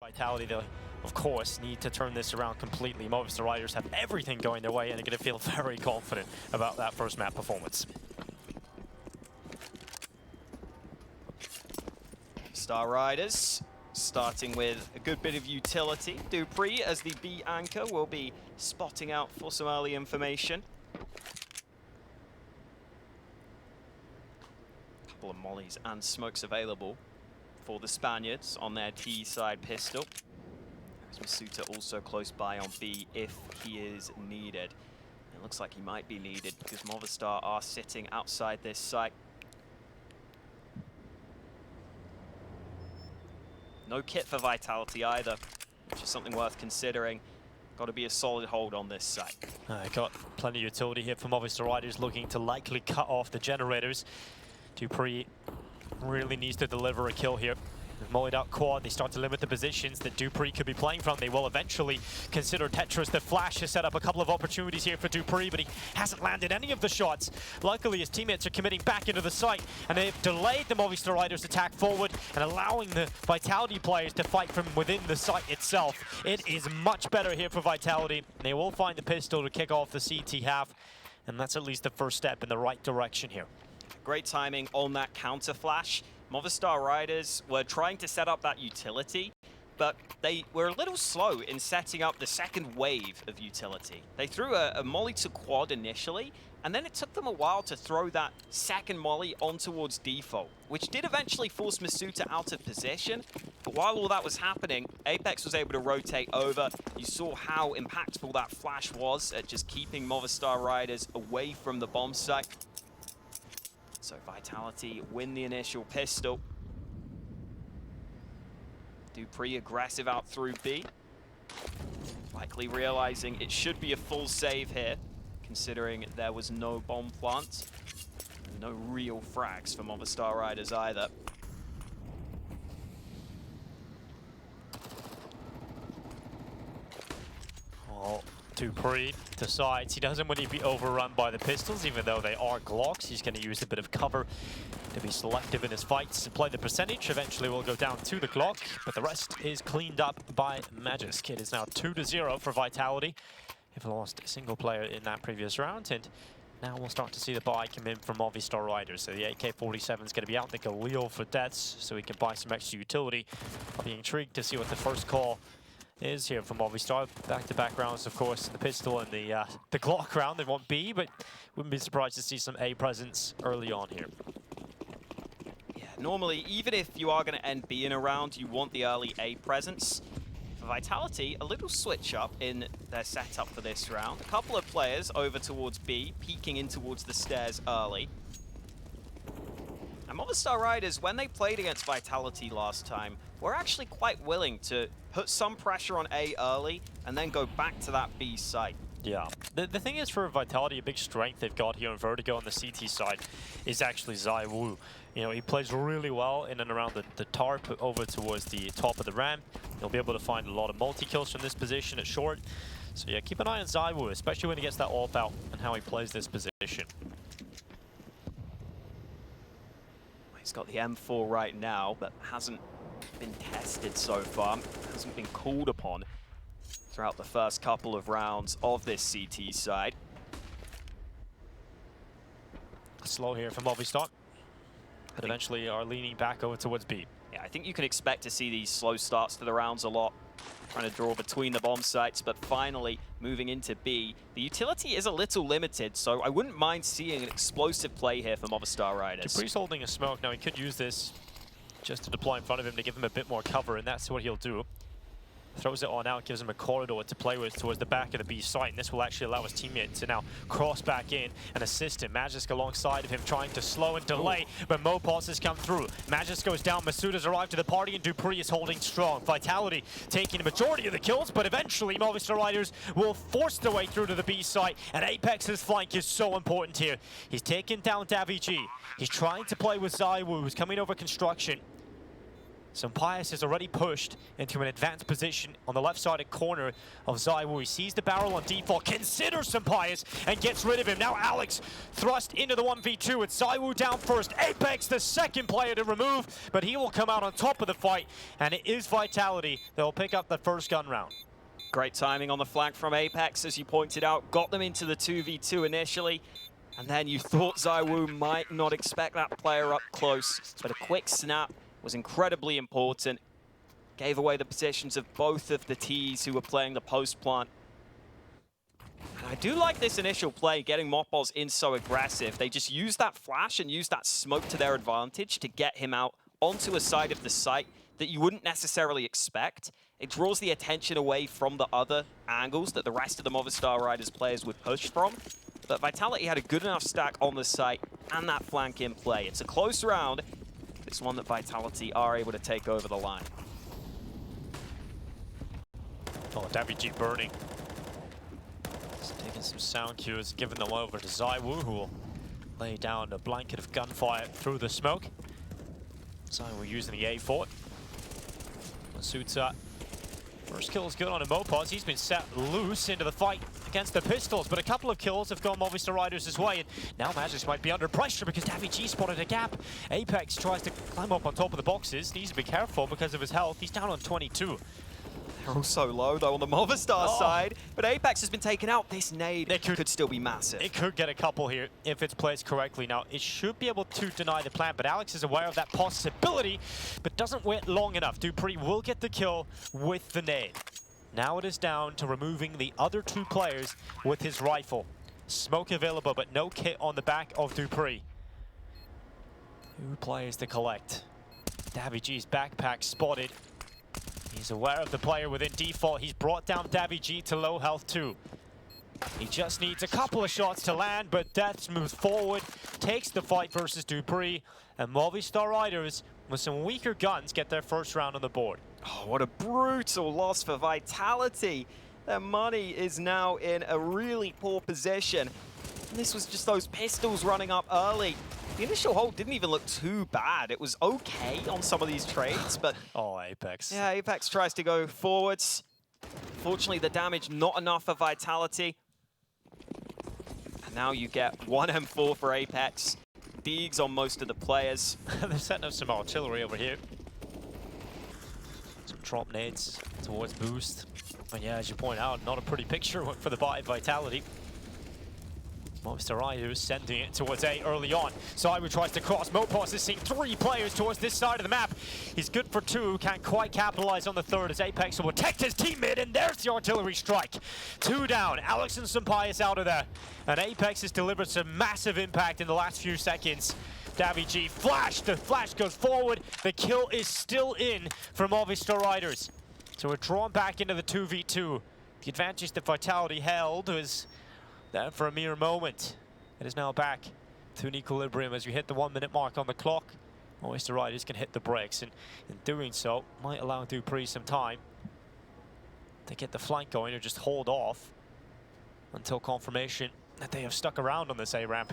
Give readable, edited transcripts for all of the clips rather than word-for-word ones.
Vitality, they'll, of course, need to turn this around completely. Movistar Riders have everything going their way and they're going to feel very confident about that first map performance. Star Riders starting with a good bit of utility. dupreeh, as the B anchor, will be spotting out for some early information. A couple of mollies and smokes available for the Spaniards on their T side pistol. There's misutaaa also close by on B if he is needed. It looks like he might be needed because Movistar are sitting outside this site. No kit for Vitality either, which is something worth considering. Got to be a solid hold on this site. Got plenty of utility here for Movistar Riders, looking to likely cut off the generators. dupreeh really needs to deliver a kill here. They've mollied out quad, they start to limit the positions that dupreeh could be playing from. They will eventually consider Tetris. The flash has set up a couple of opportunities here for dupreeh, but he hasn't landed any of the shots. Luckily, his teammates are committing back into the site, and they've delayed the Movistar Riders' attack forward and allowing the Vitality players to fight from within the site itself. It is much better here for Vitality. They will find the pistol to kick off the CT half, and that's at least the first step in the right direction here. Great timing on that counter flash. Movistar Riders were trying to set up that utility, but they were a little slow in setting up the second wave of utility. They threw a molly to quad initially, and then it took them a while to throw that second molly on towards default, which did eventually force misutaaa out of position. But while all that was happening, Apex was able to rotate over. You saw how impactful that flash was at just keeping Movistar Riders away from the bomb site. So Vitality win the initial pistol. dupreeh aggressive out through B. Likely realizing it should be a full save here, considering there was no bomb plant. No real frags for Movistar Riders either. Well, dupreeh decides he doesn't want to be overrun by the pistols, even though they are Glocks. He's going to use a bit of cover to be selective in his fights and play the percentage. Eventually will go down to the Glock, but the rest is cleaned up by Magisk. It is now 2-0 for Vitality. They've lost a single player in that previous round, and now we'll start to see the buy come in from Movistar Riders. So the AK-47 is going to be out. They go Leo for DeathZz, so he can buy some extra utility. I'll be intrigued to see what the first call is here from Movistar. Back-to-back rounds, of course, the pistol and the Glock round. They want B, but wouldn't be surprised to see some A presence early on here. Yeah, normally, even if you are going to end B in a round, you want the early A presence. For Vitality, a little switch up in their setup for this round. A couple of players over towards B, peeking in towards the stairs early. And Movistar Riders, when they played against Vitality last time, were actually quite willing to put some pressure on A early and then go back to that B site. Yeah. The thing is, for Vitality, a big strength they've got here in Vertigo on the CT side is actually ZywOo. You know, he plays really well in and around the tarp over towards the top of the ramp. He'll be able to find a lot of multi-kills from this position at short. So yeah, keep an eye on ZywOo, especially when he gets that AWP out and how he plays this position. He's got the M4 right now, but hasn't been tested so far. Hasn't been called upon throughout the first couple of rounds of this CT side. Slow here from Movistar, but eventually are leaning back over towards B. Yeah, I think you can expect to see these slow starts to the rounds a lot. Trying to draw between the bomb sites, but finally moving into B. The utility is a little limited, so I wouldn't mind seeing an explosive play here for Movistar Riders. dupreeh's holding a smoke. Now he could use this just to deploy in front of him to give him a bit more cover, and that's what he'll do. Throws it on out, gives him a corridor to play with towards the back of the B site, and this will actually allow his teammate to now cross back in and assist him. Magisk alongside of him trying to slow and delay, but Mopos has come through. Magisk goes down, Misutaaa's arrived to the party, and dupreeh is holding strong. Vitality taking the majority of the kills, but eventually Movistar Riders will force their way through to the B site, and Apex's flank is so important here. He's taken down DeathZz. He's trying to play with ZywOo, who's coming over construction. Sampaio is already pushed into an advanced position on the left-sided corner of ZywOo. He sees the barrel on default, considers Sampaio and gets rid of him. Now Alex thrust into the 1v2. It's ZywOo down first. Apex, the second player to remove, but he will come out on top of the fight, and it is Vitality that will pick up the first gun round. Great timing on the flank from Apex, as you pointed out. Got them into the 2v2 initially, and then you thought ZywOo might not expect that player up close, but a quick snap was incredibly important. Gave away the positions of both of the Ts who were playing the post plant. And I do like this initial play, getting Mopos in so aggressive. They just use that flash and use that smoke to their advantage to get him out onto a side of the site that you wouldn't necessarily expect. It draws the attention away from the other angles that the rest of the Movistar Riders players would push from. But Vitality had a good enough stack on the site and that flank in play. It's a close round. It's one that Vitality are able to take over the line. Oh, DeathZz burning. Just taking some sound cues, giving them over to ZywOo, who will lay down a blanket of gunfire through the smoke. ZywOo using the A-Fort. misutaaa. First kill is good on Mopos. He's been set loose into the fight against the Pistols, but a couple of kills have gone Movistar Riders' way, and now Magic might be under pressure because DeathZz spotted a gap. Apex tries to climb up on top of the boxes. Needs to be careful because of his health. He's down on 22. They're all so low, though, on the Movistar side, but Apex has been taken out. This nade could still be massive. It could get a couple here if it's placed correctly. Now, it should be able to deny the plant, but Alex is aware of that possibility, but doesn't wait long enough. dupreeh will get the kill with the nade. Now it is down to removing the other two players with his rifle. Smoke available, but no kit on the back of dupreeh. 2 players to collect. DeathZz's backpack spotted. He's aware of the player within default. He's brought down DeathZz to low health too. He just needs a couple of shots to land, but DeathZz moves forward, takes the fight versus dupreeh, and Movistar Riders, with some weaker guns, get their first round on the board. Oh, what a brutal loss for Vitality. Their money is now in a really poor position. And this was just those pistols running up early. The initial hold didn't even look too bad. It was okay on some of these trades, but... Oh, Apex. Yeah, Apex tries to go forwards. Fortunately, the damage not enough for Vitality. And now you get 1 M4 for Apex. Deags on most of the players. They're setting up some artillery over here. Some drop nades towards boost. And yeah, as you point out, not a pretty picture for the Vitality. Movistar Riders sending it towards A early on. ZywOo tries to cross. Mopos is seeing 3 players towards this side of the map. He's good for 2, can't quite capitalize on the third as Apex will protect his teammate, and there's the artillery strike. 2 down. Alex and Sampaio out of there. And Apex has delivered some massive impact in the last few seconds. DeathZz flash. The flash goes forward. The kill is still in for Movistar Riders. So we're drawn back into the 2v2. The advantage that Vitality held was there for a mere moment. It is now back to an equilibrium as we hit the 1-minute mark on the clock. Movistar Riders can hit the brakes, and in doing so, might allow dupreeh some time to get the flank going or just hold off until confirmation that they have stuck around on this A-ramp.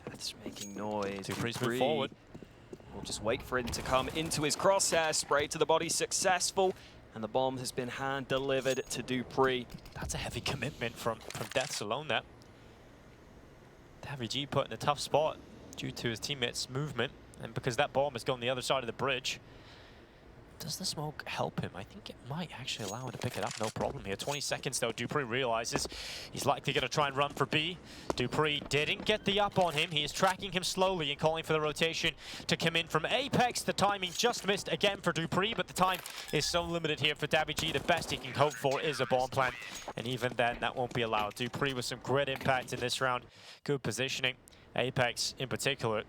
That's making noise. dupreeh's moved forward. We'll just wait for him to come into his crosshair. Spray to the body successful. And the bomb has been hand-delivered to dupreeh. That's a heavy commitment from DeathZz alone there. DeathZz put in a tough spot due to his teammates' movement, and because that bomb has gone the other side of the bridge. Does the smoke help him? I think it might actually allow him to pick it up, no problem here. 20 seconds though, dupreeh realizes he's likely going to try and run for B. dupreeh didn't get the up on him. He is tracking him slowly and calling for the rotation to come in from Apex. The timing just missed again for dupreeh, but the time is so limited here for DeathZz. The best he can hope for is a bomb plant, and even then that won't be allowed. dupreeh with some great impact in this round. Good positioning. Apex in particular,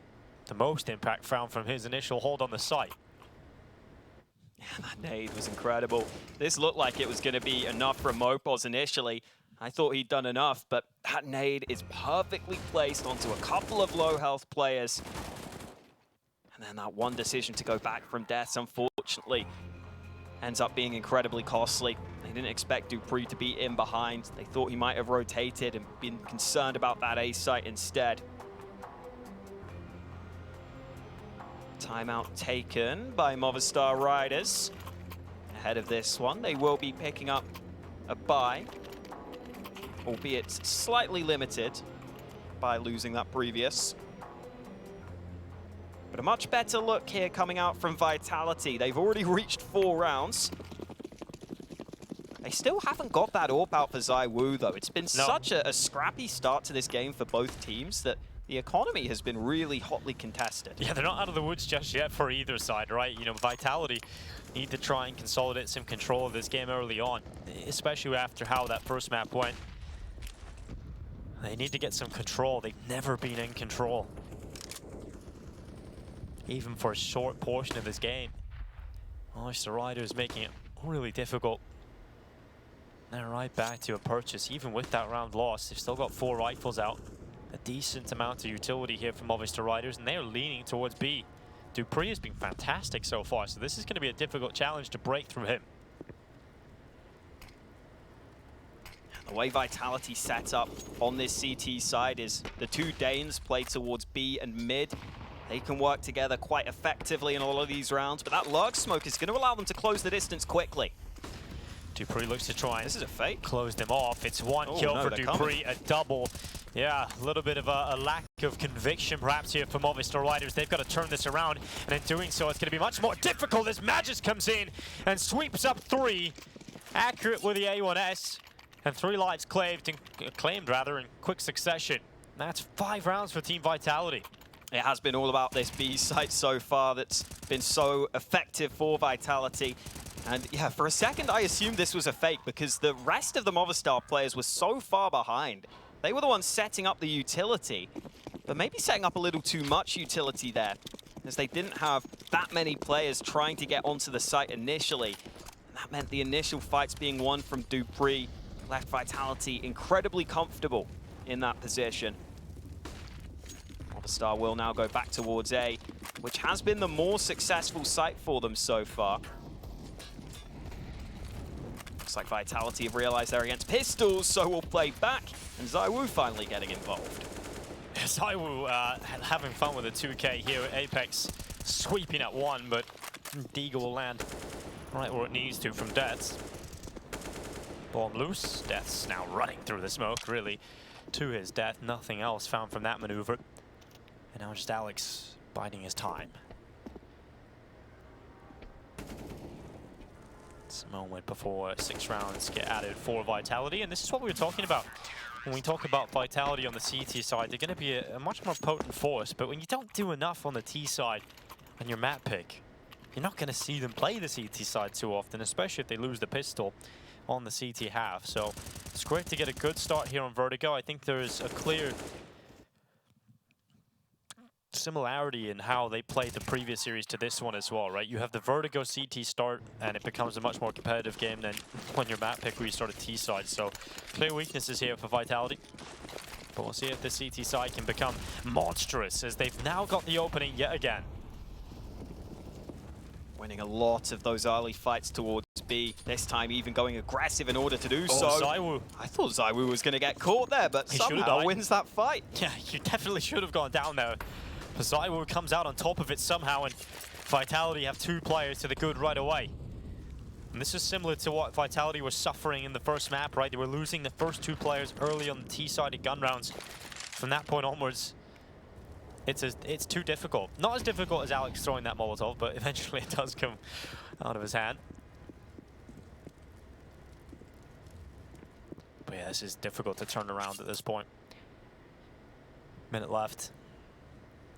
the most impact found from his initial hold on the site. Yeah, that nade was incredible. This looked like it was going to be enough from Mopos initially. I thought he'd done enough, but that nade is perfectly placed onto a couple of low health players. And then that one decision to go back from DeathZz, unfortunately, ends up being incredibly costly. They didn't expect dupreeh to be in behind. They thought he might have rotated and been concerned about that A site instead. Timeout taken by Movistar Riders. Ahead of this one, they will be picking up a bye, albeit slightly limited by losing that previous. But a much better look here coming out from Vitality. They've already reached 4 rounds. They still haven't got that AWP out for ZywOo, though. It's been such a scrappy start to this game for both teams that the economy has been really hotly contested. Yeah, they're not out of the woods just yet for either side, right? You know, Vitality need to try and consolidate some control of this game early on, especially after how that first map went. They need to get some control. They've never been in control, even for a short portion of this game. Movistar Riders making it really difficult. They're right back to a purchase, even with that round loss. They've still got 4 rifles out. A decent amount of utility here from Movistar Riders, and they are leaning towards B. dupreeh has been fantastic so far, so this is going to be a difficult challenge to break through him. The way Vitality set up on this CT side is the 2 Danes play towards B and mid. They can work together quite effectively in all of these rounds, but that lurk smoke is going to allow them to close the distance quickly. dupreeh looks to try and this is a fake. Close them off. It's 1 kill for dupreeh, a double. Yeah, a little bit of a lack of conviction perhaps here for Movistar Riders. They've got to turn this around, and in doing so, it's going to be much more difficult as Magis comes in and sweeps up 3. Accurate with the A1S, and 3 lives claimed in quick succession. That's 5 rounds for Team Vitality. It has been all about this B site so far that's been so effective for Vitality. And yeah, for a second I assumed this was a fake because the rest of the Movistar players were so far behind. They were the ones setting up the utility, but maybe setting up a little too much utility there, as they didn't have that many players trying to get onto the site initially. And that meant the initial fights being won from dupreeh left Vitality incredibly comfortable in that position. Movistar will now go back towards A, which has been the more successful site for them so far. Looks like Vitality have realized they're against pistols, so we'll play back, and ZywOo finally getting involved. ZywOo having fun with a 2K here at Apex, sweeping at 1, but Deagle will land right where it needs to from DeathZz. Bomb loose, DeathZz now running through the smoke, really, to his death. Nothing else found from that maneuver. And now just Alex biding his time. It's a moment before 6 rounds get added for Vitality, and this is what we were talking about. When we talk about Vitality on the CT side, they're going to be a much more potent force, but when you don't do enough on the T side on your map pick, you're not going to see them play the CT side too often, especially if they lose the pistol on the CT half. So it's great to get a good start here on Vertigo. I think there's a clear similarity in how they played the previous series to this one as well, right? You have the Vertigo CT start, and it becomes a much more competitive game than when your map pick restarted T side. So clear weaknesses here for Vitality, but we'll see if the CT side can become monstrous, as they've now got the opening yet again. Winning a lot of those early fights towards B, this time even going aggressive in order to do so. ZywOo. I thought ZywOo was going to get caught there, but He somehow wins that fight. Yeah, you definitely should have gone down there. But ZywOo comes out on top of it somehow, and Vitality have 2 players to the good right away. And this is similar to what Vitality was suffering in the first map, right? They were losing the first 2 players early on the T-sided gun rounds. From that point onwards, it's too difficult. Not as difficult as Alex throwing that Molotov, but eventually it does come out of his hand. But yeah, this is difficult to turn around at this point. Minute left.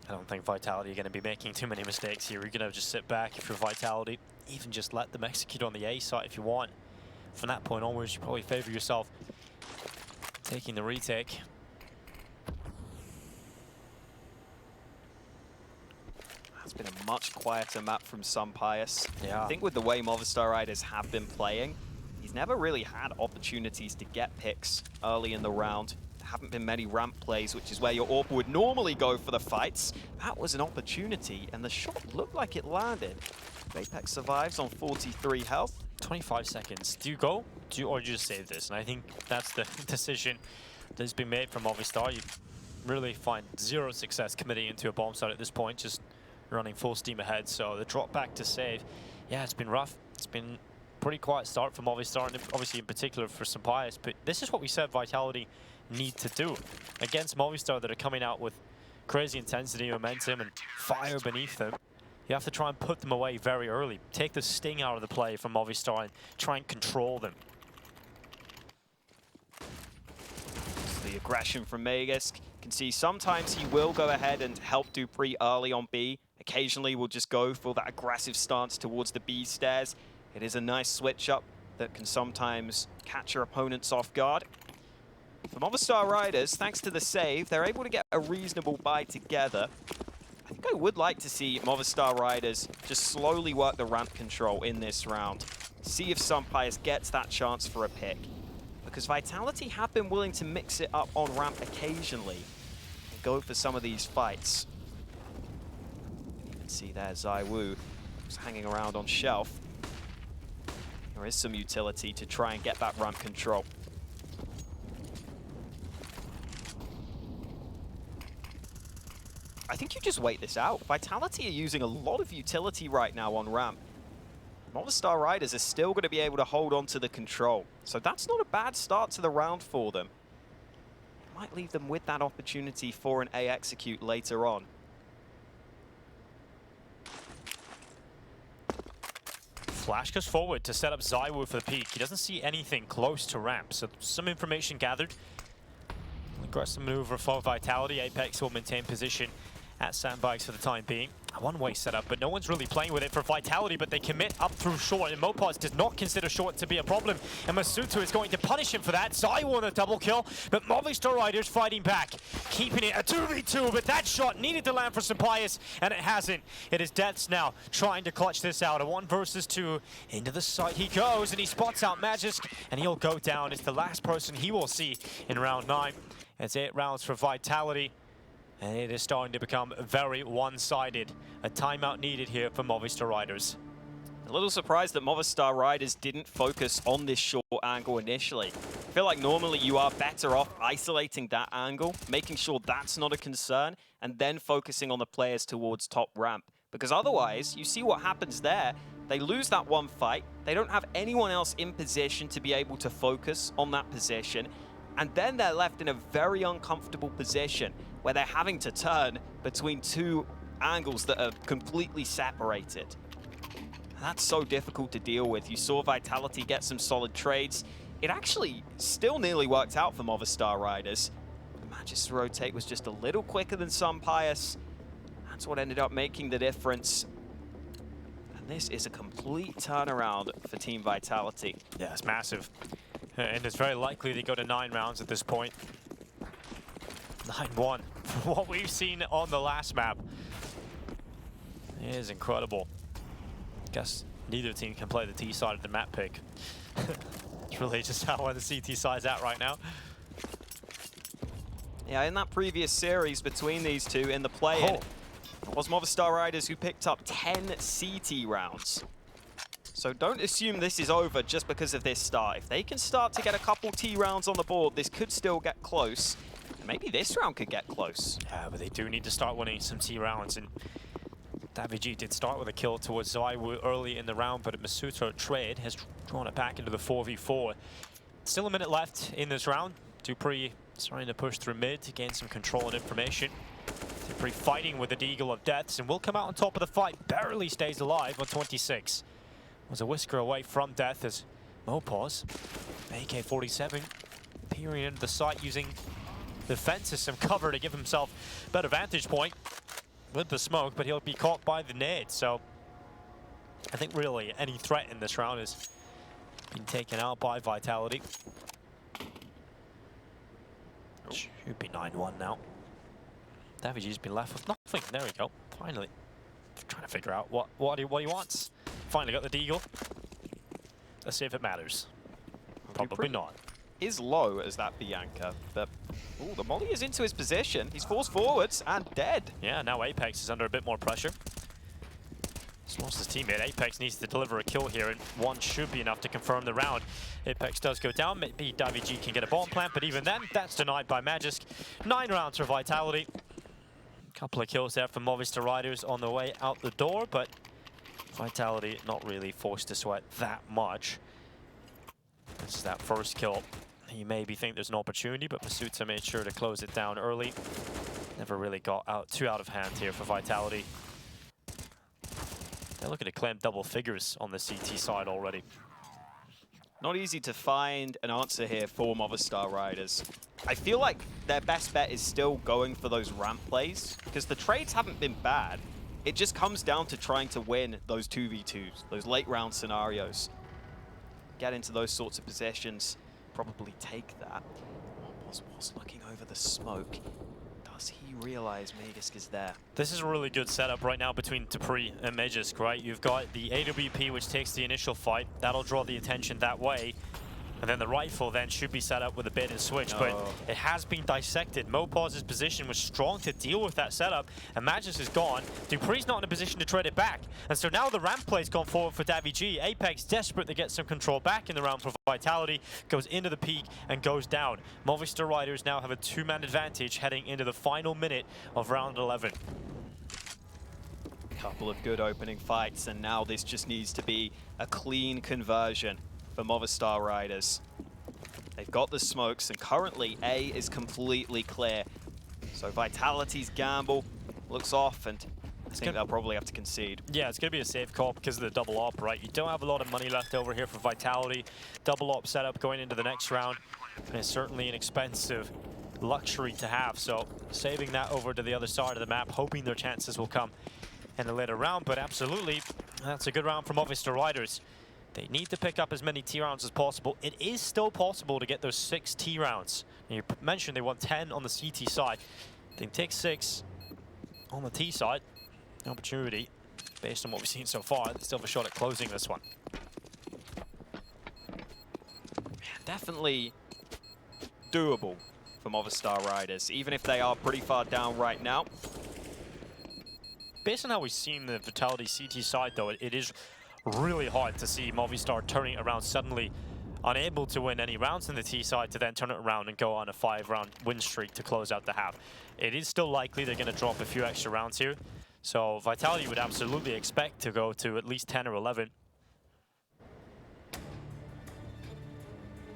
I don't think Vitality are going to be making too many mistakes here. You're going to just sit back if you're Vitality. Even just let them execute on the A side if you want. From that point onwards, you probably favor yourself taking the retake. It's been a much quieter map from Sunpius. Yeah. I think with the way Movistar Riders have been playing, he's never really had opportunities to get picks early in the round. There haven't been many ramp plays, which is where your AWP would normally go for the fights. That was an opportunity, and the shot looked like it landed. Apex survives on 43 health. 25 seconds. Do you go? Or do you just save this? And I think that's the decision that's been made from Movistar. You really find 0 success committing into a bomb site at this point. Just running full steam ahead. So the drop back to save, yeah, it's been rough. It's been pretty quiet start for Movistar, and obviously in particular for Sampayas. But this is what we said Vitality need to do against Movistar that are coming out with crazy intensity, momentum, and fire beneath them. You have to try and put them away very early. Take the sting out of the play from Movistar and try and control them. The aggression from Magisk. You can see sometimes he will go ahead and help dupreeh early on B. Occasionally will just go for that aggressive stance towards the B stairs. It is a nice switch up that can sometimes catch your opponents off guard. For Movistar Riders, thanks to the save, they're able to get a reasonable buy together. I think I would like to see Movistar Riders just slowly work the ramp control in this round. See if Sampayas gets that chance for a pick. Because Vitality have been willing to mix it up on ramp occasionally and go for some of these fights. You can see there ZywOo was hanging around on shelf. There is some utility to try and get that ramp control. I think you just wait this out. Vitality are using a lot of utility right now on ramp. Movistar Riders are still going to be able to hold on to the control. So that's not a bad start to the round for them. It might leave them with that opportunity for an A execute later on. Flash goes forward to set up ZywOo for the peak. He doesn't see anything close to ramp, so some information gathered. Aggressive maneuver for Vitality. Apex will maintain position at sandbags for the time being. A one-way setup, but no one's really playing with it for Vitality, but they commit up through short, and Mopaz does not consider short to be a problem, and misutaaa is going to punish him for that. ZywOo on a double kill, but Movistar Riders fighting back, keeping it a 2v2, but that shot needed to land for Sampayas, and it hasn't. It is DeathZz now trying to clutch this out. A 1 versus 2, into the site he goes, and he spots out Magisk, and he'll go down. It's the last person he will see in round 9. It's 8 rounds for Vitality. And it is starting to become very one-sided. A timeout needed here for Movistar Riders. A little surprised that Movistar Riders didn't focus on this short angle initially. I feel like normally you are better off isolating that angle, making sure that's not a concern, and then focusing on the players towards top ramp. Because otherwise, you see what happens there. They lose that one fight. They don't have anyone else in position to be able to focus on that position. And then they're left in a very uncomfortable position where they're having to turn between two angles that are completely separated. And that's so difficult to deal with. You saw Vitality get some solid trades. It actually still nearly worked out for Movistar Riders. The Magisk rotate was just a little quicker than Sampayas. That's what ended up making the difference. And this is a complete turnaround for Team Vitality. Yeah, it's massive. And it's very likely they go to 9 rounds at this point. 9-1. What we've seen on the last map is incredible. Guess neither team can play the T side of the map pick. It's really just how the CT side's at right now. Yeah, in that previous series between these two in the play-in, it was Movistar Riders who picked up 10 CT rounds. So don't assume this is over just because of this start. If they can start to get a couple T rounds on the board, this could still get close. Maybe this round could get close. Yeah, but they do need to start winning some T rounds. And DeathZz did start with a kill towards ZywOo early in the round, but a misutaaa trade has drawn it back into the 4v4. Still a minute left in this round. dupreeh starting to push through mid to gain some control and information. dupreeh fighting with the Deagle of DeathZz and will come out on top of the fight. Barely stays alive on 26. Was a whisker away from death as Mopaz, AK-47, peering into the site using the fence as some cover to give himself a better vantage point with the smoke, but he'll be caught by the nade. So I think really any threat in this round has been taken out by Vitality. Should be 9-1 now. DeathZz's been left with nothing. There we go. Finally. Trying to figure out what he wants. Finally got the Deagle. Let's see if it matters. Probably not. Is low as that Bianca, but ooh, the molly is into his position. He's forced forwards and dead. Yeah, now Apex is under a bit more pressure. He's lost his teammate. Apex needs to deliver a kill here, and 1 should be enough to confirm the round. Apex does go down. Maybe DeathZz can get a bomb plant, but even then, that's denied by Magisk. 9 rounds for Vitality. Couple of kills there from Movistar Riders on the way out the door, but Vitality not really forced to sweat that much. This is that first kill. You maybe think there's an opportunity, but misutaaa made sure to close it down early. Never really got too out of hand here for Vitality. They're looking to claim double figures on the CT side already. Not easy to find an answer here for Movistar Riders. I feel like their best bet is still going for those ramp plays, because the trades haven't been bad. It just comes down to trying to win those 2v2s, those late round scenarios. Get into those sorts of positions, probably take that. Was looking over the smoke. Does he realize Magisk is there? This is a really good setup right now between dupreeh and Magisk, right? You've got the AWP, which takes the initial fight. That'll draw the attention that way. And then the rifle then should be set up with a bait and switch, but it has been dissected. Mopaz's position was strong to deal with that setup, and Magisk is gone. dupreeh's not in a position to trade it back. And so now the ramp play's gone forward for DeathZz. Apex desperate to get some control back in the round for Vitality, goes into the peak and goes down. Movistar Riders now have a 2-man advantage heading into the final minute of round 11. Couple of good opening fights, and now this just needs to be a clean conversion for Movistar Riders. They've got the smokes, and currently A is completely clear. So Vitality's gamble looks off, and I think they'll probably have to concede. Yeah, it's going to be a safe call because of the double op, right? You don't have a lot of money left over here for Vitality. Double op setup going into the next round, and it's certainly an expensive luxury to have. So saving that over to the other side of the map, hoping their chances will come in a later round. But absolutely, that's a good round for Movistar Riders. They need to pick up as many T rounds as possible. It is still possible to get those 6 T rounds. And you mentioned they won 10 on the CT side. They can take 6 on the T side. Opportunity, based on what we've seen so far, they still have a shot at closing this one. Definitely doable for Movistar Riders, even if they are pretty far down right now. Based on how we've seen the Vitality CT side, though, it is really hard to see Movistar turning it around suddenly, unable to win any rounds in the T side, to then turn it around and go on a 5-round win streak to close out the half. It is still likely they're going to drop a few extra rounds here, so Vitality would absolutely expect to go to at least 10 or 11.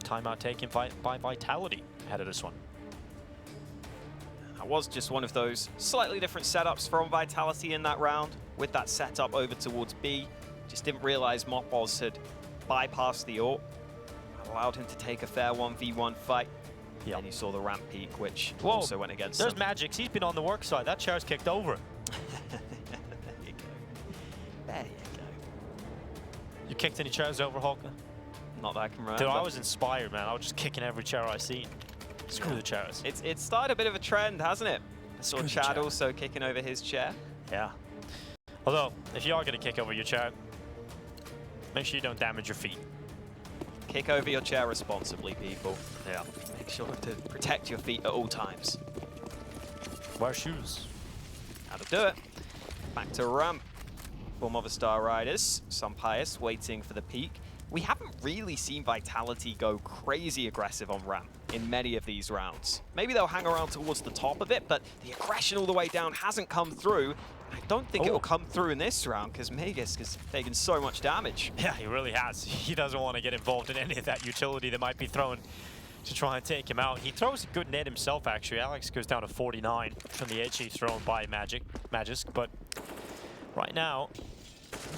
Timeout taken by Vitality ahead of this one. That was just one of those slightly different setups from Vitality in that round, with that setup over towards B. Just didn't realize Mopoz had bypassed the AWP. Allowed him to take a fair 1v1 fight. Yep. And you saw the ramp peak, which also went against There's him. Magic. He's been on the work side. That chair's kicked over. There you go. There you go. You kicked any chairs over, Hawker? Not that I can remember. Dude, I was inspired, man. I was just kicking every chair I seen. Screw the chairs. It's started a bit of a trend, hasn't it? I saw Chad also kicking over his chair. Yeah. Although, if you are going to kick over your chair, make sure you don't damage your feet. Kick over your chair responsibly, people. Yeah. Make sure to protect your feet at all times. Wear shoes. How to do it. Back to ramp for Movistar Riders. Pius waiting for the peak. We haven't really seen Vitality go crazy aggressive on ramp in many of these rounds. Maybe they'll hang around towards the top of it, but the aggression all the way down hasn't come through. I don't think it will come through in this round because Magisk has taken so much damage. Yeah, he really has. He doesn't want to get involved in any of that utility that might be thrown to try and take him out. He throws a good net himself, actually. Alex goes down to 49 from the HE thrown by Magisk, but right now,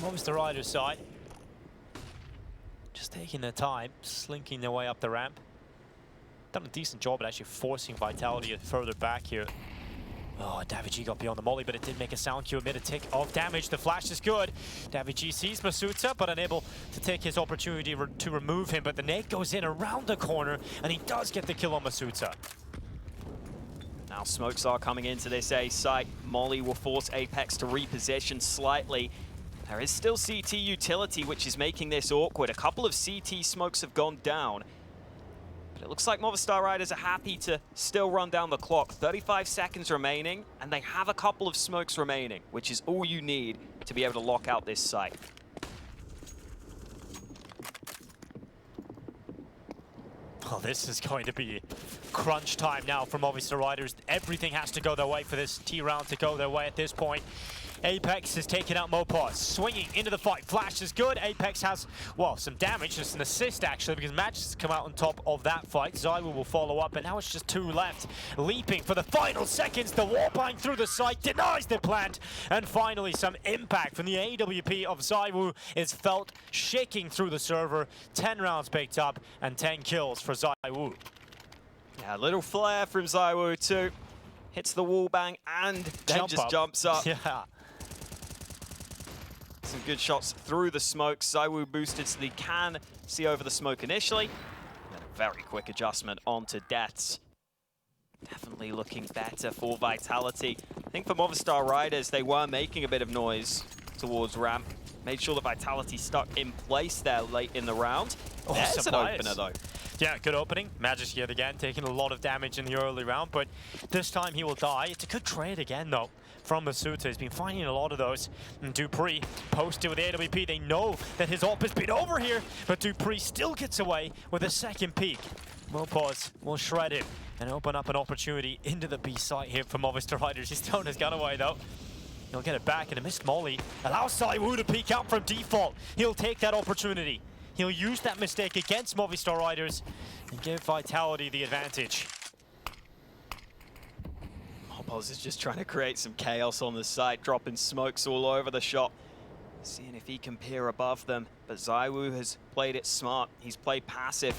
Movistar Riders side just taking their time, slinking their way up the ramp. Done a decent job at actually forcing Vitality further back here. Oh, DeathZz got beyond the molly, but it did make a sound cue amid a tick of damage. The flash is good. DeathZz sees misutaaa, but unable to take his opportunity to remove him. But the nade goes in around the corner, and he does get the kill on misutaaa. Now smokes are coming into this A site. Molly will force Apex to reposition slightly. There is still CT utility, which is making this awkward. A couple of CT smokes have gone down. But it looks like Movistar Riders are happy to still run down the clock. 35 seconds remaining, and they have a couple of smokes remaining, which is all you need to be able to lock out this site. Well, this is going to be crunch time now for Movistar Riders. Everything has to go their way for this T round to go their way at this point. Apex is taking out Mopaz, swinging into the fight. Flash is good. Apex has, well, some damage, just an assist actually, because Match has come out on top of that fight. ZywOo will follow up, and now it's just 2 left. Leaping for the final seconds, the wallbang through the site, denies the plant. And finally, some impact from the AWP of ZywOo is felt, shaking through the server. 10 rounds picked up, and 10 kills for ZywOo. Yeah, a little flare from ZywOo too. Hits the wallbang and then jumps up. Yeah. Some good shots through the smoke. ZywOo boosted so they can see over the smoke initially. And a very quick adjustment onto DeathZz. Definitely looking better for Vitality. I think for Movistar Riders, they were making a bit of noise towards ramp. Made sure that Vitality stuck in place there late in the round. Oh, there's an opener though. Yeah, good opening. Magic yet again, taking a lot of damage in the early round, but this time he will die. It's a good trade again, though, from misutaaa. He's been finding a lot of those. And dupreeh posted with the AWP. They know that his ult has been over here, but dupreeh still gets away with a second peek. Mopaz will shred him and open up an opportunity into the B site here for Movistar Riders. He's thrown his gun away, though. He'll get it back, and a missed molly allows ZywOo to peek out from default. He'll take that opportunity. He'll use that mistake against Movistar Riders and give Vitality the advantage. Mopaz is just trying to create some chaos on the site, dropping smokes all over the shop, seeing if he can peer above them. But ZywOo has played it smart. He's played passive.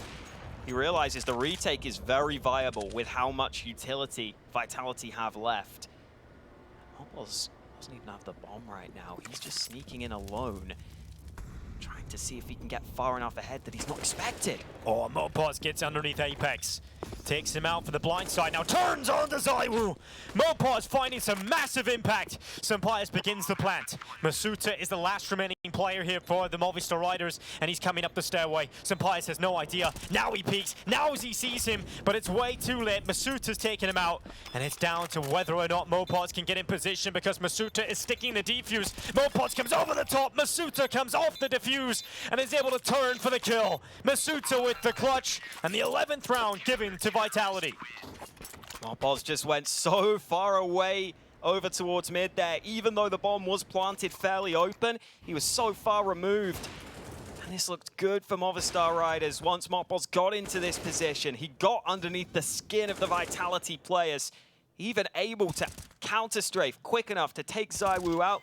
He realizes the retake is very viable with how much utility Vitality have left. Mopaz doesn't even have the bomb right now. He's just sneaking in alone, trying to see if he can get far enough ahead that he's not expected. Oh, Mopaz gets underneath Apex. Takes him out for the blind side. Now turns on to ZywOo. Mopaz finding some massive impact. Sampayas begins the plant. misutaaa is the last remaining player here for the Movistar Riders, and he's coming up the stairway. Sampayas has no idea. Now he peeks. Now he sees him, but it's way too late. misutaaa's taking him out, and it's down to whether or not Mopaz can get in position because misutaaa is sticking the defuse. Mopaz comes over the top. misutaaa comes off the defuse and is able to turn for the kill. misutaaa with the clutch, and the 11th round given to Vitality. Mopaz just went so far away over towards mid there. Even though the bomb was planted fairly open, he was so far removed. And this looked good for Movistar Riders. Once Mopaz got into this position, he got underneath the skin of the Vitality players, even able to counter-strafe quick enough to take ZywOo out.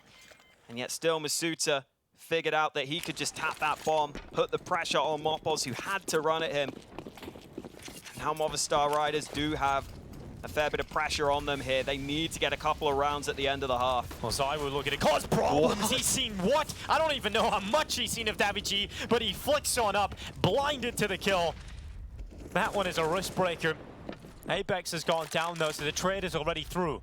And yet still misutaaa figured out that he could just tap that bomb, put the pressure on Mopaz, who had to run at him. Now Movistar Riders do have a fair bit of pressure on them here. They need to get a couple of rounds at the end of the half. Well, ZywOo looking to cause problems. He's seen what? I don't even know how much he's seen of DaVinci, but he flicks on up, blinded to the kill. That one is a wrist breaker. Apex has gone down though, so the trade is already through.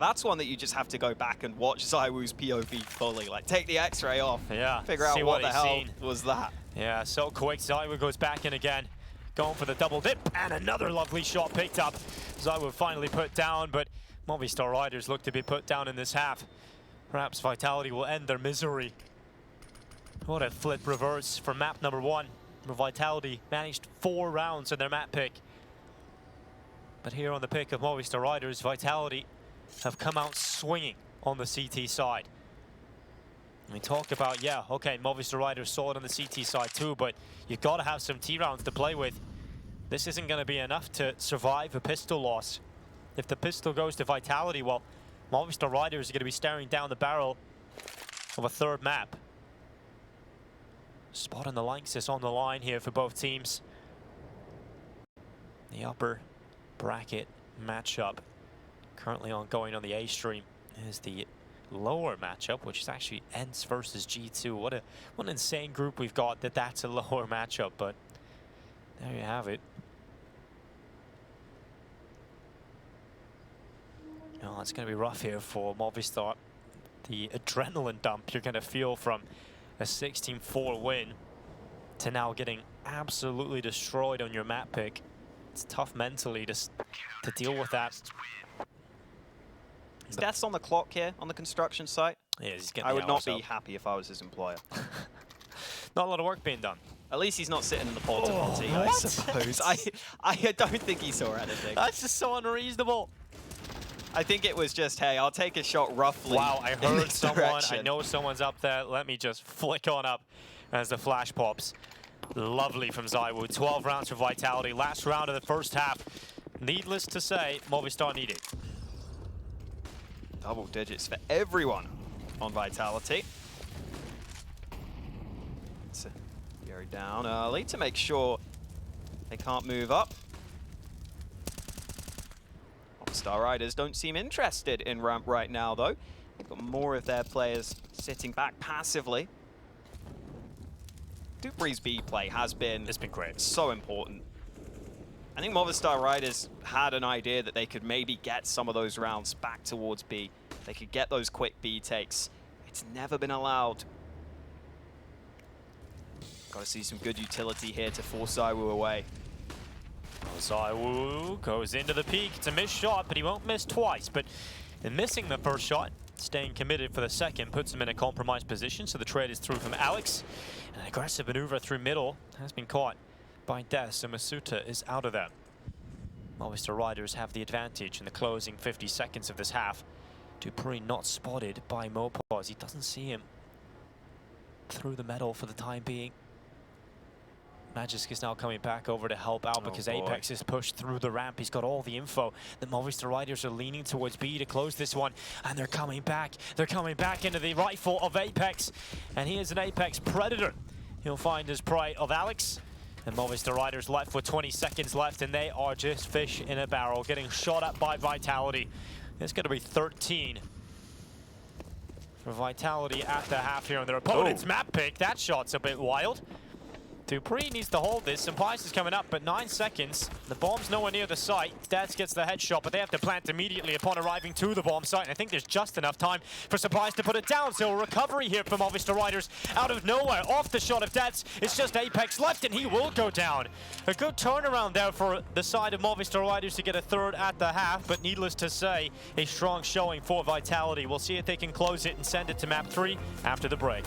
That's one that you just have to go back and watch ZywOo's POV fully. Like, take the X-ray off. Yeah. Figure out what the hell was that. Yeah, so quick. ZywOo goes back in again. Going for the double dip, and another lovely shot picked up. ZywOo finally put down, but Movistar Riders look to be put down in this half. Perhaps Vitality will end their misery. What a flip reverse for map number 1. Vitality managed 4 rounds in their map pick. But here on the pick of Movistar Riders, Vitality have come out swinging on the CT side. We talk about, yeah, okay, Movistar Riders saw it on the CT side too, but you've got to have some T rounds to play with. This isn't going to be enough to survive a pistol loss. If the pistol goes to Vitality, well, Movistar Riders are going to be staring down the barrel of a 3rd map. Spot on the Lanxess on the line here for both teams. The upper bracket matchup currently ongoing on the A stream is the lower matchup, which is actually ENCE versus G2. What an insane group we've got that's a lower matchup, but there you have it. Oh, it's going to be rough here for Movistar. The adrenaline dump you're going to feel from a 16-4 win to now getting absolutely destroyed on your map pick. It's tough mentally to deal with that. Is DeathZz on the clock here on the construction site? Yeah, he's getting I would not be happy if I was his employer. Not a lot of work being done. At least he's not sitting in the porta-potty, I what? suppose. I don't think he saw anything. That's just so unreasonable. I think it was just, hey, I'll take a shot roughly. Wow, I heard someone. Direction. I know someone's up there. Let me just flick on up as the flash pops. Lovely from ZywOo. 12 rounds for Vitality. Last round of the first half. Needless to say, Movistar need it. Double digits for everyone on Vitality. So, Fury down early to make sure they can't move up. Movistar Riders don't seem interested in ramp right now, though. They've got more of their players sitting back passively. dupreeh's B play has been, It's been great. So important. I think Movistar Riders had an idea that they could maybe get some of those rounds back towards B. They could get those quick B takes. It's never been allowed. Got to see some good utility here to force ZywOo away. ZywOo goes into the peak. It's a missed shot, but he won't miss twice. But in missing the first shot, staying committed for the second puts him in a compromised position. So the trade is through from Alex. An aggressive maneuver through middle has been caught by DeathZz, so misutaaa is out of there. Movistar Riders have the advantage in the closing 50 seconds of this half. dupreeh not spotted by Mopaz. He doesn't see him through the metal for the time being. Magisk is now coming back over to help out because Apex is pushed through the ramp. He's got all the info. The Movistar Riders are leaning towards B to close this one, and they're coming back. They're coming back into the rifle of Apex, and he is an Apex predator. He'll find his prey of Alex. And Movistar Riders left with 20 seconds left, and they are just fish in a barrel, getting shot at by Vitality. It's going to be 13 for Vitality at the half here on their opponent's map pick. That shot's a bit wild. dupreeh needs to hold this. Supplies is coming up, but 9 seconds. The bomb's nowhere near the site. DeathZz gets the headshot, but they have to plant immediately upon arriving to the bomb site. And I think there's just enough time for Supplies to put it down. So a recovery here for Movistar Riders out of nowhere. Off the shot of DeathZz, it's just Apex left, and he will go down. A good turnaround there for the side of Movistar Riders to get a third at the half, but needless to say, a strong showing for Vitality. We'll see if they can close it and send it to map 3 after the break.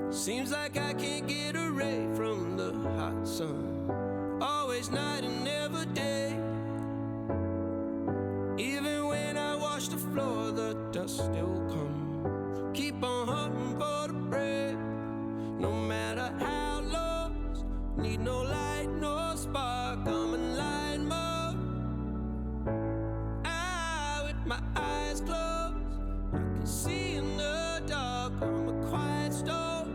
Seems like I can't get away from the hot sun. Always night and never day. Even when I wash the floor, the dust still comes. Keep on hunting for the bread. No matter how lost, need no light, no spark. I'm in line mode. With my eyes closed, I can see in the dark. I'm a quiet storm.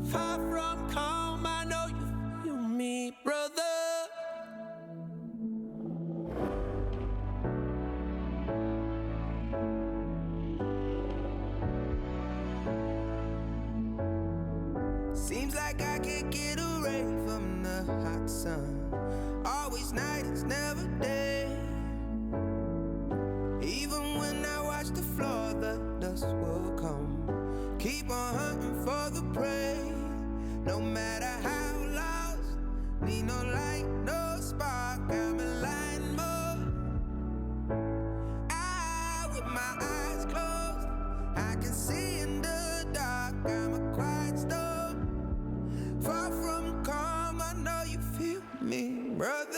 Far from calm, I know you feel me, brother. Seems like I can't get away from the hot sun. Always night, it's never day. Even when I watch the floor, the dust will come. Keep on hunting for the prey. No matter how lost, need no light, no spark. I'm in line mode. With my eyes closed, I can see in the dark. I'm a quiet storm. Far from calm, I know you feel me, brother.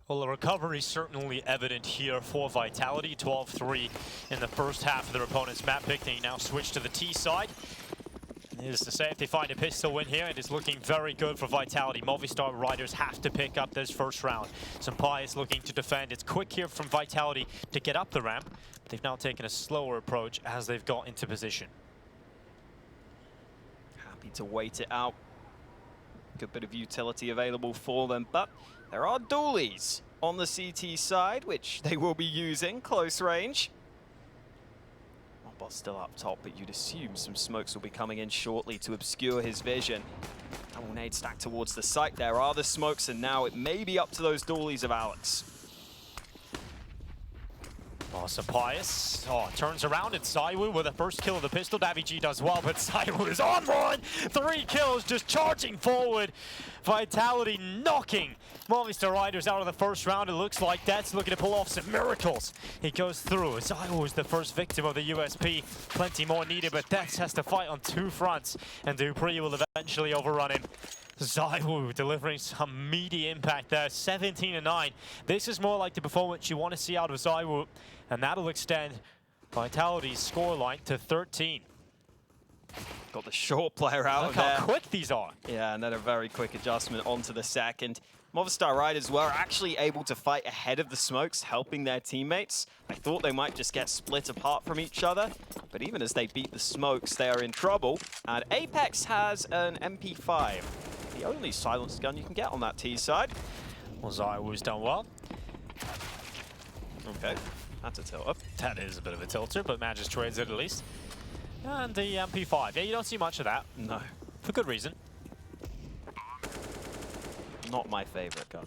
Well, the recovery is certainly evident here for Vitality. 12-3 in the first half of their opponent's map pick. They now switch to the T side. Needless to say, if they find a pistol win here, it is looking very good for Vitality. Movistar Riders have to pick up this first round. Senpai is looking to defend. It's quick here from Vitality to get up the ramp. But they've now taken a slower approach as they've got into position. Happy to wait it out. Good bit of utility available for them, but there are dualies on the CT side, which they will be using close range. Mobbot's still up top, but you'd assume some smokes will be coming in shortly to obscure his vision. Double nade stacked towards the site. There are the smokes, and now it may be up to those dualies of Alex. Awesome Pius. Oh, turns around and ZywOo with the first kill of the pistol. DeathZz does well, but ZywOo is on one. 3 kills, just charging forward. Vitality knocking Movistar Riders out of the first round. It looks like DeathZz looking to pull off some miracles. He goes through. ZywOo is the first victim of the USP. Plenty more needed, but DeathZz has to fight on 2 fronts, and dupreeh will eventually overrun him. ZywOo delivering some meaty impact there, 17-9. This is more like the performance you want to see out of ZywOo, and that'll extend Vitality's scoreline to 13. Got the short player out Look of there. how quick these are. Yeah, and then a very quick adjustment onto the second. Movistar Riders were actually able to fight ahead of the smokes, helping their teammates. I thought they might just get split apart from each other, but even as they beat the smokes, they are in trouble. And Apex has an MP5, the only silenced gun you can get on that T side. Well, ZywOo's done well. Okay, that's a tilt up. That is a bit of a tilter, but manages trades it at least. And the MP5. Yeah, you don't see much of that. No, For good reason. not my favorite gun.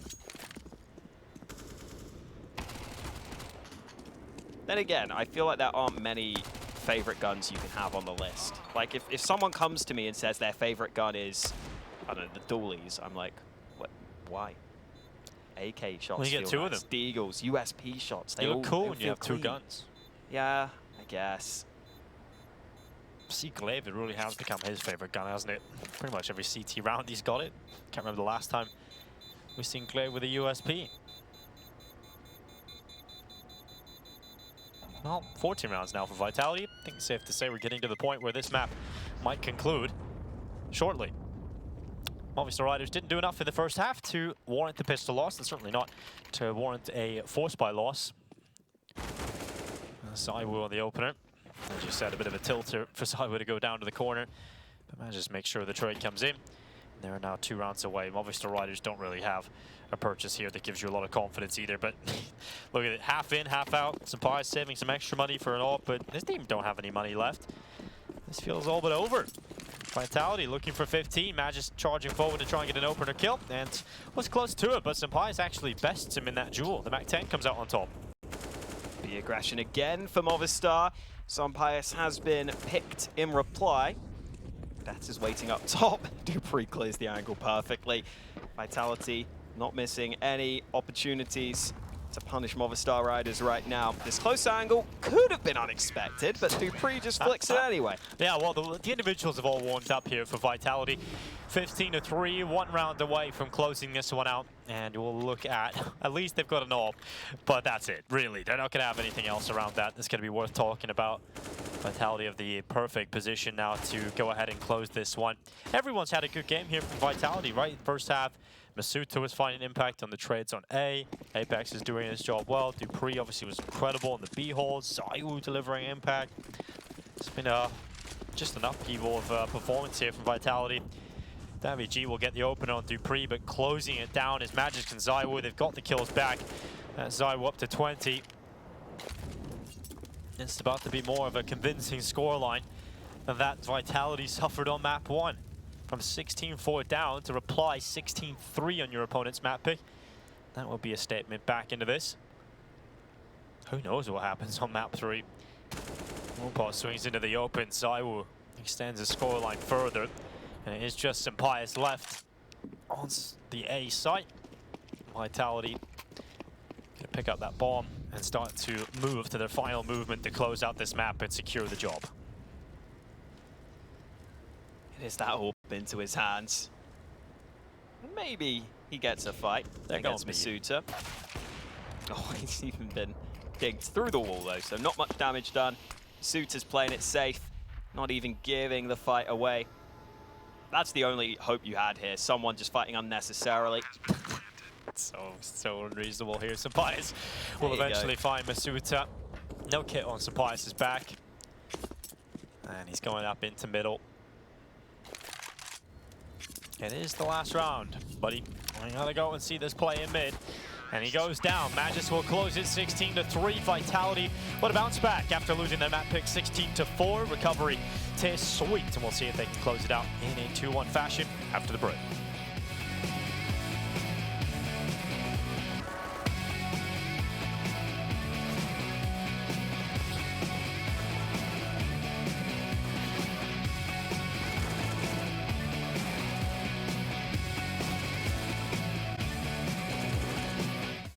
Then again, I feel like there aren't many favorite guns you can have on the list. Like, if someone comes to me and says their favorite gun is, I don't know, the dualies, I'm like, what? Why? AK shots. Well, you get feel 2 of nice. them. Deagles, USP shots. They They all look cool they when you feel have 2 clean. guns. Yeah, I guess. Glaive, it really has become his favorite gun, hasn't it? Pretty much every CT round he's got it. Can't remember the last time we've seen Glaive with a USP. Well, 14 rounds now for Vitality. I think it's safe to say we're getting to the point where this map might conclude shortly. Movistar Riders didn't do enough in the first half to warrant the pistol loss, and certainly not to warrant a force buy loss. ZywOo on the opener. As you said, a bit of a tilter for ZywOo to go down to the corner, but manages to make sure the trade comes in. They're now 2 rounds away. Movistar Riders don't really have a purchase here that gives you a lot of confidence either, but look at it, half in, half out. Senpai saving some extra money for an AWP, but this team don't have any money left. This feels all but over. Vitality looking for 15, manages charging forward to try and get an opener kill, and was close to it, but Senpai actually bests him in that duel. The MAC-10 comes out on top. The aggression again for Movistar. Senpai has been picked in reply. That is waiting up top. dupreeh clears the angle perfectly. Vitality not missing any opportunities to punish Movistar Riders right now. This close angle could have been unexpected, but dupreeh just flicks it anyway. Yeah, well, the individuals have all warmed up here for Vitality. 15-3, 1 round away from closing this one out. And we'll look at least they've got an AWP, but that's it, really. They're not going to have anything else around that that's going to be worth talking about. Vitality of the perfect position now to go ahead and close this one. Everyone's had a good game here from Vitality, right? First half, misutaaa was finding impact on the trades on A. Apex is doing his job well. dupreeh obviously was incredible in the B holes. ZywOo delivering impact. It's been just an upheaval of performance here from Vitality. DeathZz will get the opener on dupreeh, but closing it down is Magic and ZywOo. They've got the kills back. ZywOo up to 20. It's about to be more of a convincing scoreline than that Vitality suffered on map 1. From 16-4 down to reply 16-3 on your opponent's map pick. That will be a statement back into this. Who knows what happens on map 3. Movistar swings into the open. ZywOo extends the scoreline further. And it is just Senpai left on the A site. Vitality gonna pick up that bomb and start to move to their final movement to close out this map and secure the job. It is that AWP into his hands. Maybe He gets a fight They're against gonna be- misutaaa. Oh, he's even been kicked through the wall though, so not much damage done. misutaaa's playing it safe, not even giving the fight away. That's the only hope you had here, someone just fighting unnecessarily. So unreasonable here. Sapias will There you eventually go. find misutaaa. No kit on Sapias' back. And he's going up into middle. It is the last round, buddy. I gotta go and see this play in mid. And he goes down. Magis will close it 16-3. Vitality, what a bounce back after losing their map pick 16-4. Recovery tastes sweet, and we'll see if they can close it out in a 2-1 fashion after the break.